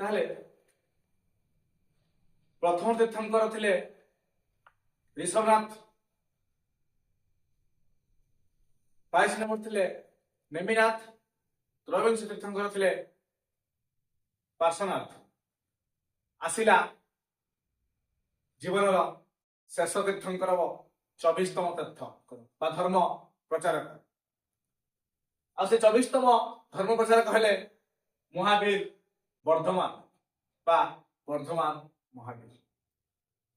ତାହେଲେ ପ୍ରଥମ ତୀର୍ଥଙ୍କର ଥିଲେ ଋଷଭନାଥ, 22 ନମ୍ବର ଥିଲେ ନେମିନାଥ, ତ୍ରୟୋବିଂଶ ତୀର୍ଥଙ୍କର ଥିଲେ ପାର୍ଶ୍ୱନାଥ। ଆସିଲା ଜୀବନର ଶେଷ ତୀର୍ଥଙ୍କର 24ତମ ତୀର୍ଥ ବା ଧର୍ମ ପ୍ରଚାରକ। ଆଉ ସେ 24ତମ ଧର୍ମ ପ୍ରଚାରକ ହେଲେ ମହାବୀର ବର୍ଦ୍ଧମାନ ବା ବର୍ଦ୍ଧମାନ ମହାବୀର।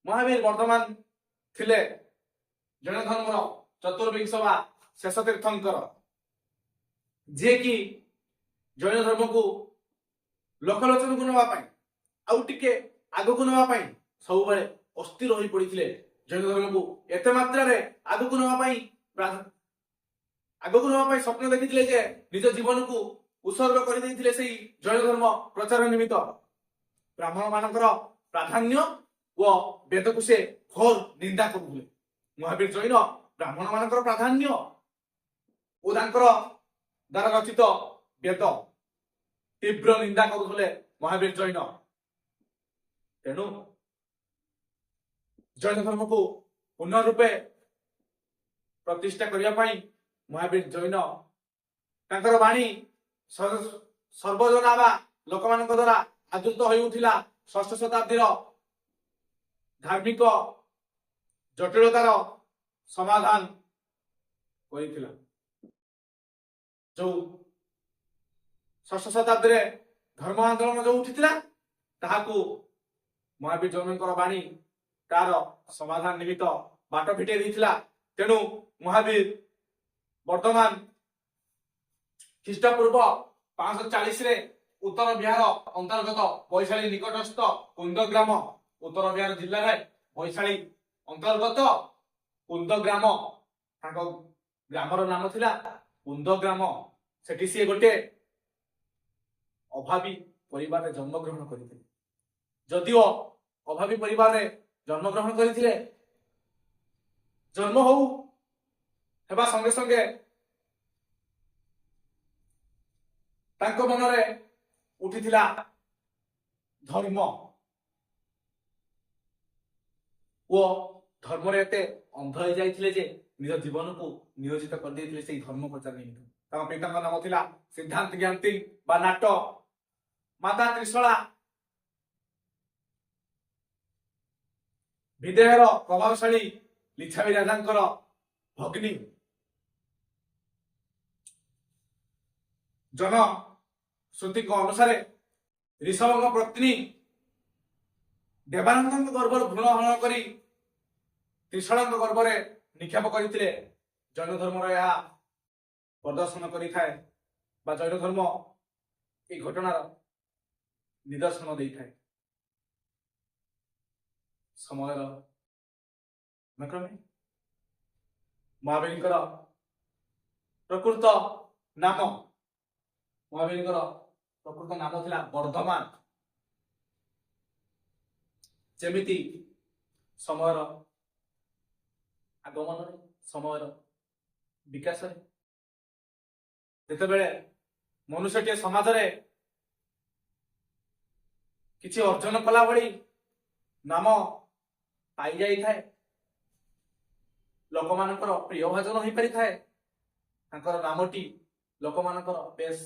ମହାବୀର ବର୍ଦ୍ଧମାନ ଥିଲେ ଜୈନ ଧର୍ମର ଚତୁର୍ବିଂଶ ବା ଶେଷ ତୀର୍ଥଙ୍କର, ଯିଏକି ଜୈନ ଧର୍ମକୁ ଲୋକଲୋଚନକୁ ନେବା ପାଇଁ ଆଉ ଟିକେ ଆଗକୁ ନେବା ପାଇଁ ସବୁବେଳେ ଅସ୍ଥିର ହୋଇ ପଡିଥିଲେ। ଜୈନ ଧର୍ମକୁ ଏତେ ମାତ୍ରାରେ ଆଗକୁ ନେବା ପାଇଁ ସ୍ୱପ୍ନ ଦେଖିଥିଲେ ଯେ ନିଜ ଜୀବନକୁ ଉତ୍ସର୍ଗ କରିଦେଇଥିଲେ ସେଇ ଜୈନ ଧର୍ମ ପ୍ରଚାର ନିମିତ୍ତ। ବ୍ରାହ୍ମଣ ମାନଙ୍କର ପ୍ରାଧାନ୍ୟ ଓ ବେଦକୁ ସେ ଘୋର ନିନ୍ଦା କରୁଥିଲେ। ମହାବୀର ଜୈନ ବ୍ରାହ୍ମଣ ମାନଙ୍କର ପ୍ରାଧାନ୍ୟ ଓ ତାଙ୍କର ଦ୍ୱାରା ରଚିତ ବେଦ ତୀବ୍ର ନିନ୍ଦା କରୁଥିଲେ ମହାବୀର ଜୈନ। ତେଣୁ ଜୈନ ଧର୍ମକୁ ପୂର୍ଣ୍ଣ ରୂପେ ପ୍ରତିଷ୍ଠା କରିବା ପାଇଁ ମହାବୀର ଜୈନ ତାଙ୍କର ବାଣୀ ସର୍ବଜନା ବା ଲୋକମାନଙ୍କ ଦ୍ୱାରା ଆଦୃତ ହୋଇଉଠିଲା। ଷଷ୍ଠ ଶତାବ୍ଦୀର ଧାର୍ମିକ ଜଟିଳତାର ସମାଧାନ କରିଥିଲା। ଯୋଉ ଷଷ୍ଠ ଶତାବ୍ଦୀରେ ଧର୍ମ ଆନ୍ଦୋଳନ ଯୋଉ ଉଠିଥିଲା ତାହାକୁ ମହାବୀର ଜୈନଙ୍କର ବାଣୀ ତାର ସମାଧାନ ନିମିତ୍ତ ବାଟ ଫିଟେଇ ଦେଇଥିଲା। ତେଣୁ ମହାବୀର ବର୍ତ୍ତମାନ ଖ୍ରୀଷ୍ଟପୂର୍ବ 540ରେ ଉତ୍ତର ବିହାର ଅନ୍ତର୍ଗତ ବୈଶାଳୀ ନିକଟସ୍ଥ କୁନ୍ଦ ଗ୍ରାମ, ଉତ୍ତର ବିହାର ଜିଲ୍ଲାରେ ବୈଶାଳୀ ଅନ୍ତର୍ଗତ କୁନ୍ଦ ଗ୍ରାମ, ତାଙ୍କ ଗ୍ରାମର ନାମ ଥିଲା କୁନ୍ଦ ଗ୍ରାମ। ସେଠି ସିଏ ଗୋଟେ ଅଭାବୀ ପରିବାରରେ ଜନ୍ମଗ୍ରହଣ କରିଥିଲେ। ଯଦିଓ ଅଭାବୀ ପରିବାରରେ ଜନ୍ମଗ୍ରହଣ କରିଥିଲେ, ଜନ୍ମ ହେବା ସଙ୍ଗେ ସଙ୍ଗେ ତାଙ୍କ ମନରେ ଉଠିଥିଲା ଧର୍ମ ଓ ଧର୍ମରେ ଏତେ ଅନ୍ଧ ହେଇଯାଇଥିଲେ ଯେ ନିଜ ଜୀବନକୁ ନିୟୋଜିତ କରିଦେଇଥିଲେ ସେଇ ଧର୍ମ ପ୍ରଚାର ନିମିତ୍ତ। ତାଙ୍କ ପିତାଙ୍କ ନାମ ଥିଲା ସିଦ୍ଧାନ୍ତ ଜ୍ଞାନୀ ବା ନାଟ, ମାତା ତ୍ରିଶଳା ବିଦେହର ପ୍ରଭାବଶାଳୀ ଲିଚ୍ଛାବୀ ରାଜାଙ୍କର ଭଗ୍ନୀ। ଜନଶ୍ରୁତିଙ୍କ ଅନୁସାରେ ଋଷଭଙ୍କ ପତ୍ନୀ ଦେବାନନ୍ଦଙ୍କ ଗର୍ଭରୁ ଭ୍ରୂଣ ହରଣ କରି ତ୍ରିଶଳାଙ୍କ ଗର୍ଭରେ ନିକ୍ଷେପ କରିଥିଲେ। ଜୈନ ଧର୍ମର ଏହା ପ୍ରଦର୍ଶନ କରିଥାଏ ବା ଜୈନ ଧର୍ମ ଏହି ଘଟଣାର ନିଦର୍ଶନ ଦେଇଥାଏ। ସମୟର କ୍ରମେ ମହାବୀରଙ୍କର ପ୍ରକୃତ ନାମ ଥିଲା ବର୍ଦ୍ଧମାନ। ଯେମିତି ସମୟର ଆଗମନରେ, ସମୟର ବିକାଶରେ ଯେତେବେଳେ ମନୁଷ୍ୟଟିଏ ସମାଜରେ କିଛି ଅର୍ଜନ କଲା ଭଳି ନାମ ପାଇଯାଇଥାଏ, ଲୋକମାନଙ୍କର ପ୍ରିୟ ଭାଜନ ହୋଇପାରିଥାଏ, ତାଙ୍କର ନାମଟି ଲୋକମାନଙ୍କର ବେଶ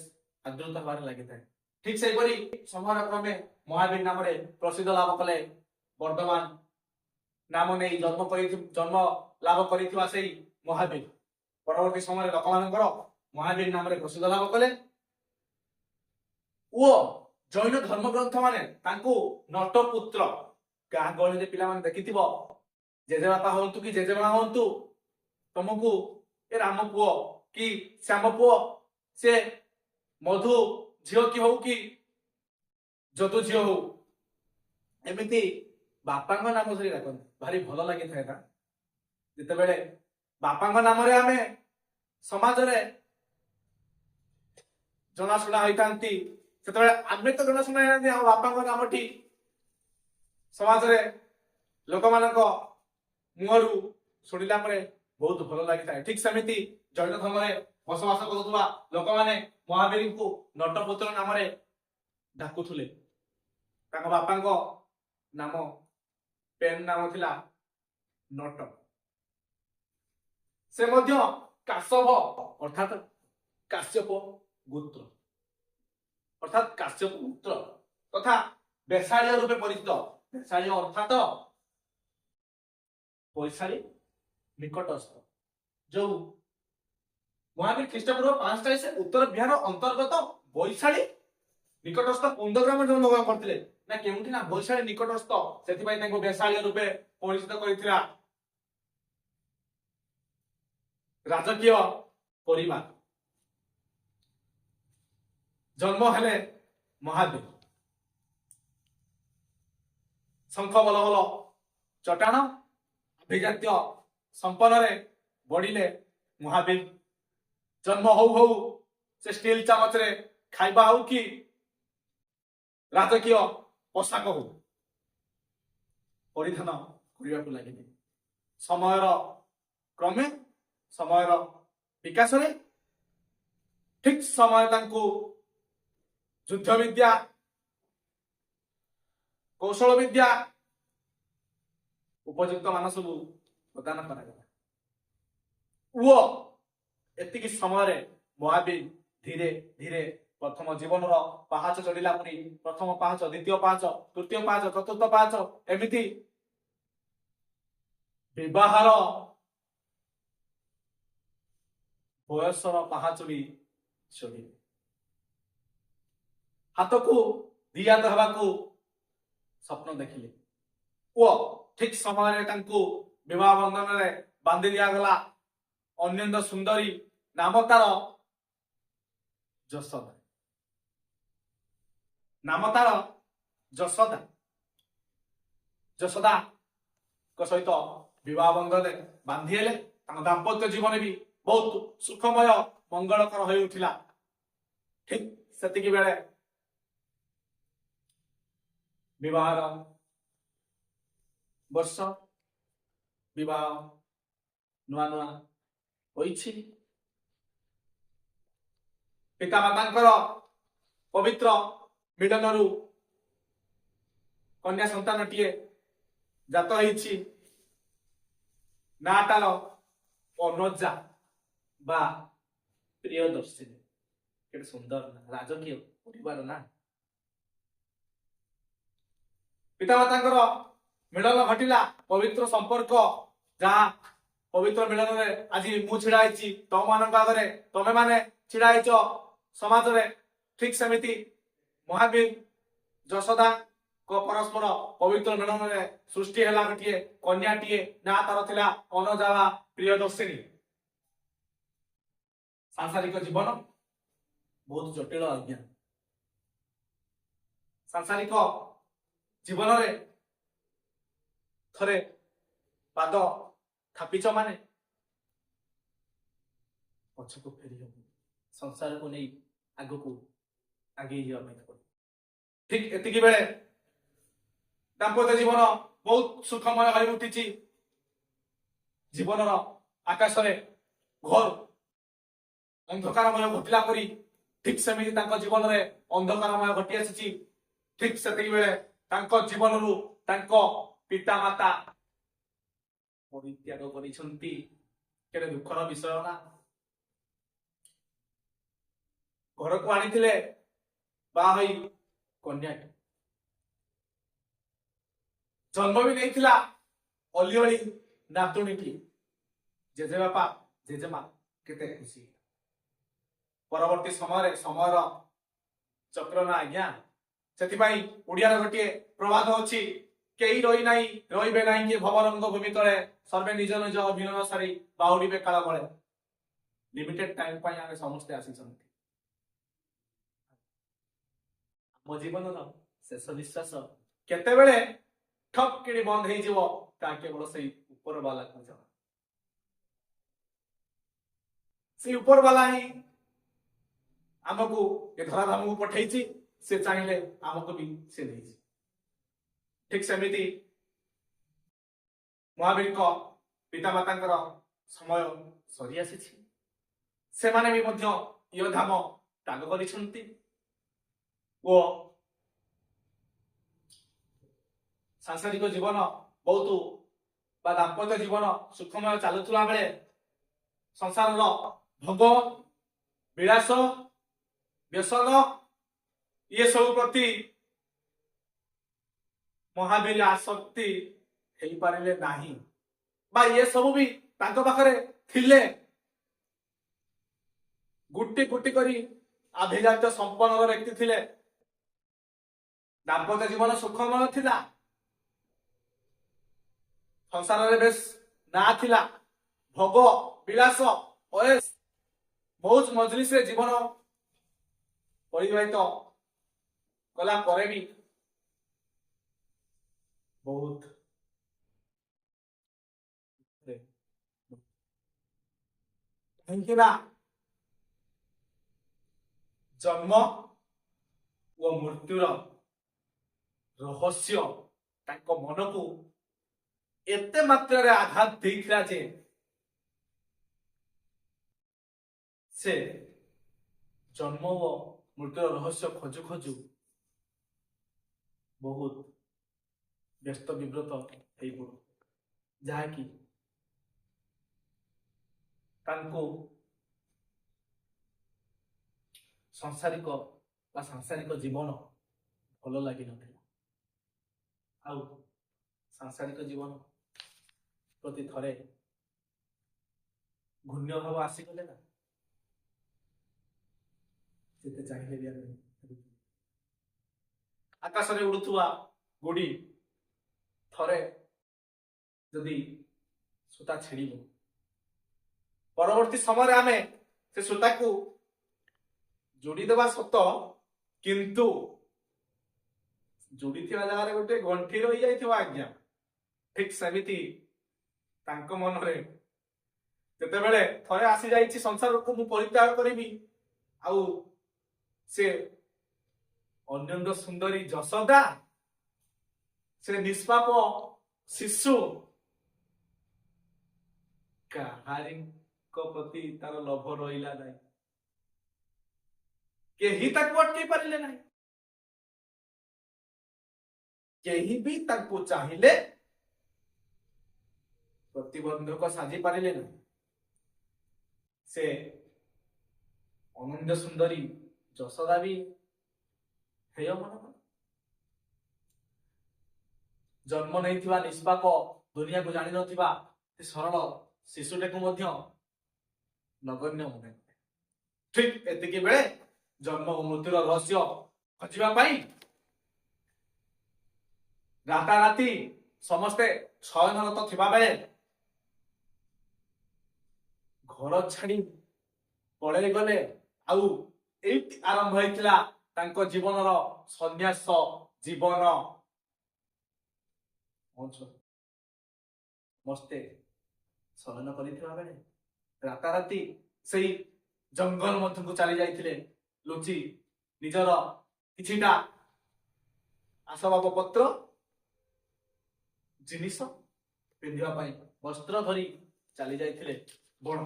ଆଦୃତ ହେବାରେ ଲାଗିଥାଏ। ଠିକ ସେହିପରି ସମୟର କ୍ରମେ ମହାବୀର ନାମରେ ପ୍ରସିଦ୍ଧ ଲାଭ କଲେ। ବର୍ତ୍ତମାନ ନାମ ନେଇ ଜନ୍ମ ଲାଭ କରିଥିବା ସେଇ ମହାବୀର ପରବର୍ତ୍ତୀ ସମୟରେ ଲୋକମାନଙ୍କର ମହାବୀର ନାମରେ ପ୍ରସିଦ୍ଧ ଲାଭ କଲେ ଓ ଜୈନ ଧର୍ମ ଗ୍ରନ୍ଥ ମାନେ ତାଙ୍କୁ ନଟପୁତ୍ର, ଗାଁ ଗହଳିରେ ପିଲାମାନେ ଦେଖିଥିବ, ଜେଜେବାପା ହୁଅନ୍ତୁ କି ଜେଜେମା ହୁଅନ୍ତୁ, ତମକୁ ଏ ରାମ ପୁଅ କି ଶ୍ୟାମ ପୁଅ, ସେ ମଧୁ ଝିଅ କି ହଉ କି ଯଦୁ ଝିଅ ହଉ, ଏମିତି ବାପାଙ୍କ ନାମ ଧରି ଡାକନ୍ତି। ଭାରି ଭଲ ଲାଗିଥାଏ ନା, ଯେତେବେଳେ ବାପାଙ୍କ ନାମରେ ଆମେ ସମାଜରେ ଜଣାଶୁଣା ହୋଇଥାନ୍ତି, ସେତେବେଳେ ଆମେ ତ ଜଣାଶୁଣା ହେଇନାହାନ୍ତି, ଆମ ବାପାଙ୍କ ନାମଟି ସମାଜରେ ଲୋକମାନଙ୍କ ମୁହଁରୁ ଶୁଣିଲା ପରେ ବହୁତ ଭଲ ଲାଗିଥାଏ। ଠିକ ସେମିତି ଜୈନ ଧର୍ମରେ ବସବାସ କରୁଥିବା ଲୋକମାନେ ମହାବୀରଙ୍କୁ ନଟପୁତ୍ର ନାମରେ ଡାକୁଥିଲେ। ତାଙ୍କ ବାପାଙ୍କ ନାମ ପେନ୍ ନାମ ଥିଲା ନଟ। ସେ ମଧ୍ୟ କାଶ୍ୟପ ଅର୍ଥାତ୍ କାଶ୍ୟପ ଗୋତ୍ର ଅର୍ଥାତ୍ କାଶ୍ୟପ ପୁତ୍ର ତଥା ବେଶାଳୀୟ ରୂପେ ପରିଚିତ। ବେଶାଳୀୟ ଅର୍ଥାତ୍ ବୈଶାଳୀ ନିକଟସ୍ଥ। ଯୋଉ ମହାବୀର ଖ୍ରୀଷ୍ଟପୂର୍ବ 543 ଉତ୍ତର ବିହାର ଅନ୍ତର୍ଗତ ବୈଶାଳୀ ନିକଟସ୍ଥ କୁନ୍ଦଗ୍ରାମରେ ଜନ୍ମଗ୍ରହଣ କରିଥିଲେ। ନା କେଉଁଠି? ନା ବୈଶାଳୀ ନିକଟସ୍ଥ। ସେଥିପାଇଁ ତାଙ୍କୁ ବେଶାଳୀୟ ରୂପେ ପରିଚିତ କରିଥିଲା। ରାଜକୀୟ ପରିବାର। ଜନ୍ମ ହେଲେ ମହାବୀର। ଶଙ୍ଖ ବଲ ବଲ ଚଟାଣ ଅଭିଜାତ୍ୟ ସମ୍ପନ୍ନରେ ବଢିଲେ ମହାବୀର। ଜନ୍ମ ହଉ ହଉ ସେ ଷ୍ଟିଲ ଚାମଚରେ ଖାଇବା ହଉ କି ରାଜକୀୟ ପୋଷାକ ହଉ ପରିଧାନ କରିବାକୁ ଲାଗିଲେ। ସମୟର କ୍ରମେ ସମୟର ବିକାଶରେ ଠିକ ସମୟ ତାଙ୍କୁ ଯୁଦ୍ଧ ବିଦ୍ୟା କୌଶଳ ବିଦ୍ୟା ଉପଯୁକ୍ତ ମାନ ସବୁ ପ୍ରଦାନ କରାଗଲା। ଓ ଏତିକି ସମୟରେ ମହାବୀର ଧୀରେ ଧୀରେ ପ୍ରଥମ ଜୀବନର ପାହାଚ ଚଢିଲା ପରି ପ୍ରଥମ ପାହାଚ, ଦ୍ୱିତୀୟ ପାହାଚ, ତୃତୀୟ ପାହାଚ, ଚତୁର୍ଥ ପାହାଚ ଏମିତି ବିବାହର ବୟସର ପାହାଚ ବି ଚଢିଲେ। ହାତକୁ ଦି ହାତ ହେବାକୁ ସ୍ୱପ୍ନ ଦେଖିଲେ ଓ ଠିକ ସମୟରେ ତାଙ୍କୁ ବିବାହ ବନ୍ଧନରେ ବାନ୍ଧି ଦିଆଗଲା। ଅନ୍ୟନ୍ତ ସୁନ୍ଦରୀ ନାମ ତାର ଯଶୋଦା। ନାମ ତାର ଯଶୋଦା। ଯଶୋଦାଙ୍କ ସହିତ ବିବାହ ବନ୍ଧନରେ ବାନ୍ଧି ହେଲେ। ତାଙ୍କ ଦାମ୍ପତ୍ୟ ଜୀବନ ବି ବହୁତ ସୁଖମୟ ମଙ୍ଗଳକର ହୋଇ ଉଠିଲା। ଠିକ ସେତିକି ବେଳେ ବିବାହର ବର୍ଷ, ବିବାହ ନୂଆ ନୂଆ ହୋଇଛି। ପିତାମାତାଙ୍କର ପବିତ୍ର ମିଳନରୁ କନ୍ୟା ସନ୍ତାନଟିଏ ଜାତ ହେଇଛି। ନା ତାର ଅନଜା ବା ପ୍ରିୟଦର୍ଶିନୀ। କେତେ ସୁନ୍ଦର ନା, ରାଜକୀୟ ପରିବାର ନା। ପିତାମାତାଙ୍କର ମିଳନ ଘଟିଲା, ପବିତ୍ର ସମ୍ପର୍କ, ଯାହା ପବିତ୍ର ମିଳନରେ ଆଜି ମୁଁ ଛିଡା ହେଇଛି ତମମାନଙ୍କ ଆଗରେ, ତମେ ମାନେ ଛିଡା ହେଇଛ ସମାଜରେ। ଠିକ ସେମିତି ମହାବୀର ଯଶୋଦାଙ୍କ ପରସ୍ପର ପବିତ୍ର ମିଳନରେ ସୃଷ୍ଟି ହେଲା ଗୋଟିଏ କନ୍ୟାଟିଏ। ନା ତାର ଥିଲା ଅନଜା ବା ପ୍ରିୟଦର୍ଶିନୀ। ସାଂସାରିକ ଜୀବନ ବହୁତ ଜଟିଳ ଆଜ୍ଞା। ସାଂସାରିକ ଜୀବନରେ ଥରେ ପାଦ ଥାପିଛ ମାନେ ପଛକୁ ଫେରି ହବ। ସଂସାରକୁ ନେଇ ଆଗକୁ ଆଗେଇ ଯିବା ପାଇଁ ପଡେ। ଠିକ ଏତିକି ବେଳେ ଦାମ୍ପତ୍ୟ ଜୀବନ ବହୁତ ସୁଖମୟ ହୋଇ ଉଠିଛି। ଜୀବନର ଆକାଶରେ ଘୋର ଅନ୍ଧକାରମୟ ଘଟିଲା ପରି ଠିକ ସେମିତି ତାଙ୍କ ଜୀବନରେ ଅନ୍ଧକାରମୟ ଘଟି ଆସିଛି। ଠିକ ସେତିକି ବେଳେ ତାଙ୍କ ଜୀବନରୁ ତାଙ୍କ ପିତା ମାତା ପରିତ୍ୟାଗ କରିଛନ୍ତି। କେତେ ଦୁଃଖର ବିଷୟ ନା। ଘରକୁ ଆଣିଥିଲେ ବାହା ହୋଇ କନ୍ୟାଟି, ଜନ୍ମ ବି ନେଇଥିଲା ଅଲିଅଳି ନାତୁଣୀଟି। ଜେଜେବାପା ଜେଜେମା କେତେ ଖୁସି। ପରବର୍ତ୍ତୀ ସମୟରେ ସମୟର ଚକ୍ର ନା ଆଜ୍ଞା। ସେଥିପାଇଁ ଓଡିଆର ଗୋଟିଏ ପ୍ରବାଦ ଅଛି, କେହି ରହି ନାହିଁ ରହିବେ ନାହିଁ କି ଭବରଙ୍ଗ ଭୂମି ତଳେ, ସର୍ବେ ନିଜ ନିଜ ଅଭିନୟ ସାରି ବାହୁଡିବେ କାଳ ବଳେ। ଲିମିଟେଡ ଟାଇମ ପାଇଁ ଆମେ ସମସ୍ତେ ଆସିଛନ୍ତି। ଆମ ଜୀବନର ଶେଷ ନିଶ୍ୱାସ କେତେବେଳେ ଠକ୍ କିଣି ବନ୍ଦ ହେଇଯିବ ତାହା କେବଳ ସେଇ ଉପର ବାଲାକୁ ଜଣା। ସେଇ ଉପର ବାଲା ହିଁ ଆମକୁ ଏ ଧରାଧାମକୁ ପଠେଇଛି। ସେ ଚାହିଁଲେ ଆମକୁ ବି ସେ ଦେଇଛି। ଠିକ ସେମିତି ମହାବୀରଙ୍କ ପିତାମାତାଙ୍କର ସମୟ ସରି ଆସିଛି। ସେମାନେ ବି ମଧ୍ୟ ଇହଧାମ ତ୍ୟାଗ କରିଛନ୍ତି ଓ ସାଂସାରିକ ଜୀବନ ବହୁତ ବା ଦାମ୍ପତ୍ୟ ଜୀବନ ସୁଖମୟ ଚାଲୁଥିଲା ବେଳେ ସଂସାରର ଭୋଗ ବିଳାସ ବ୍ୟସନ ଇଏ ସବୁ ପ୍ରତି ମହାବୀର ଆସକ୍ତି ହେଇପାରିଲେ ନାହିଁ ବା ଇଏ ସବୁ ବି ତାଙ୍କ ପାଖରେ ଥିଲେ ଗୋଟି ଗୋଟି କରି ଆଭିଜାତ୍ୟ ସମ୍ପନ୍ନର ବ୍ୟକ୍ତି ଥିଲେ ଦାମ୍ପତ୍ୟ ଜୀବନ ସୁଖମୟ ଥିଲା ସଂସାରରେ ବେଶ ନା ଥିଲା ଭୋଗ ବିଳାସ ଅୟସ ମୌଜ ମଜଲିସରେ ଜୀବନ ପରିବାହିତ କଲା ପରେ ବି ବହୁତ କାହିଁକି ନା ଜନ୍ମ ଓ ମୃତ୍ୟୁର ରହସ୍ୟ ତାଙ୍କ ମନକୁ ଏତେ ମାତ୍ରାରେ ଆଘାତ ଦେଇଥିଲା ଯେ ସେ ଜନ୍ମ ଓ ମୃତ୍ୟୁର ରହସ୍ୟ ଖୋଜୁ ଖୋଜୁ ବହୁତ ବ୍ୟସ୍ତ ବିବ୍ରତ ହେଇପଡୁ ଯାହାକି ତାଙ୍କୁ ସାଂସାରିକ ଜୀବନ ଭଲ ଲାଗିନଥିଲା ଆଉ ସାଂସାରିକ ଜୀବନ ପ୍ରତି ଥରେ ଘୂର୍ଣ୍ଣ ଭାବ ଆସିଗଲେ ନା ଯେତେ ଚାହିଁଲେ ବି ଆମେ ଆକାଶରେ ଉଡୁଥିବା ଗୁଡି ଥରେ ଯଦି ସୂତା ଛିଡ଼ିବ ପରବର୍ତ୍ତୀ ସମୟରେ ଆମେ ସେ ସୂତାକୁ ଯୋଡ଼ିଦେବା ସତ କିନ୍ତୁ ଯୋଡ଼ିଥିବା ଜାଗାରେ ଗୋଟେ ଗଣ୍ଠି ରହିଯାଇଥିବ ଆଜ୍ଞା ଠିକ ସେମିତି ତାଙ୍କ ମନରେ ଯେତେବେଳେ ଥରେ ଆସିଯାଇଛି ସଂସାରକୁ ମୁଁ ପରିତ୍ୟାଗ କରିବି ଆଉ ସେ ଅନ୍ୟନ୍ଦ ସୁନ୍ଦରୀ ଯଶୋଦା ସେ ନିଷ୍ପାପ ଶିଶୁ କାହାରିଙ୍କ ପ୍ରତି ତାର ଲୋଭ ରହିଲା ନାହିଁ କେହି ତାକୁ ଅଟକେଇ ପାରିଲେ ନାହିଁ କେହି ବି ତାକୁ ଚାହିଁଲେ ପ୍ରତିବନ୍ଧକ ସାଜି ପାରିଲେ ନାହିଁ ସେ ଅନନ୍ୟ ସୁନ୍ଦରୀ ଯଶୋଦା ବି ହେୟ ମନ ଜନ୍ମ ନେଇଥିବା ନିଷ୍ପାପ ଦୁନିଆକୁ ଜାଣିନଥିବା ସେ ସରଳ ଶିଶୁଟାକୁ ମଧ୍ୟ ନଗଣ୍ୟ ମନେ ଠିକ ଏତିକି ବେଳେ ଜନ୍ମ ଓ ମୃତ୍ୟୁର ରହସ୍ୟ ଖୋଜିବା ପାଇଁ ରାତାରାତି ସମସ୍ତେ ଶୟନରତ ଥିବା ବେଳେ ଘର ଛାଡି ପଳେଇ ଗଲେ ଆଉ ଏଇଠି ଆରମ୍ଭ ହେଇଥିଲା ତାଙ୍କ ଜୀବନର ସନ୍ନ୍ୟାସ ଜୀବନ ସମସ୍ତେ ଶୟନ କରିଥିବା ବେଳେ ରାତାରାତି ସେଇ ଜଙ୍ଗଲ ମଧ୍ୟକୁ ଚାଲି ଯାଇଥିଲେ ଲୁଚି ନିଜର କିଛିଟା ଆସବାବ ପତ୍ର ଜିନିଷ ପିନ୍ଧିବା ପାଇଁ ବସ୍ତ୍ର ଧରି ଚାଲି ଯାଇଥିଲେ ବଣ